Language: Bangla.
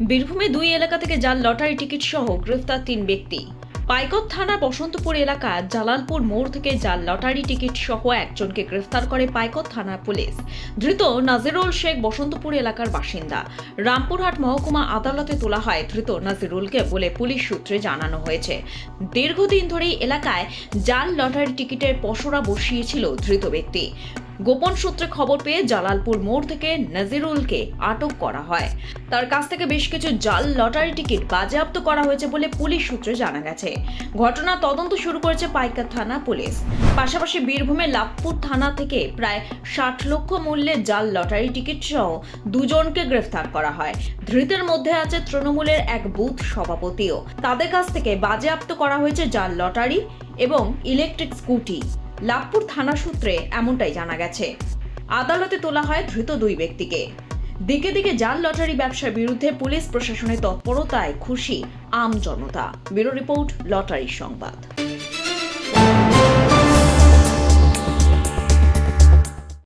বীরভূমে দুই এলাকা থেকে জাল লটারি টিকিট সহ গ্রেফতার ৩ ব্যক্তি। পাইকত থানার বসন্তপুর এলাকা জালালপুর মোড় থেকে জাল লটারি টিকিট সহ একজনকে গ্রেফতার করে পাইকত থানার পুলিশ। ধৃত নাজিরুল শেখ বসন্তপুর এলাকার বাসিন্দা। রামপুরহাট মহকুমা আদালতে তোলা হয় ধৃত নাজিরুলকে বলে পুলিশ সূত্রে জানানো হয়েছে। দীর্ঘদিন ধরেই এলাকায় জাল লটারি টিকিটের পসরা বসিয়েছিল ধৃত ব্যক্তি। গোপন সূত্রে খবর পেয়ে জালালপুর মোড় থেকে নাজিরুলকে আটক করা হয়। তার কাছ থেকে বেশ কিছু জাল লটারি টিকিট বাজেয়াপ্ত করা হয়েছে বলে পুলিশ সূত্রে জানা গেছে। ঘটনা তদন্ত শুরু করেছে পাইকত থানা পুলিশ। পাশাপাশি বীরভূমের লাভপুর থানা থেকে প্রায় ৬০ লক্ষ মূল্যের জাল লটারি টিকিট সহ দুজনকে গ্রেফতার করা হয়। ধৃতের মধ্যে আছে তৃণমূলের এক বুথ সভাপতিও। তাদের কাছ থেকে বাজেয়াপ্ত করা হয়েছে জাল লটারি এবং ইলেকট্রিক স্কুটি। লাভপুর থানা সূত্রে এমনটাই জানা গেছে। আদালতে তোলা হয় ধৃত দুই ব্যক্তিকে। দিকে দিকে জাল লটারি ব্যবসার বিরুদ্ধে পুলিশ প্রশাসনের তৎপরতায় খুশি আম জনতা। ব্যুরো রিপোর্ট, লটারি সংবাদ।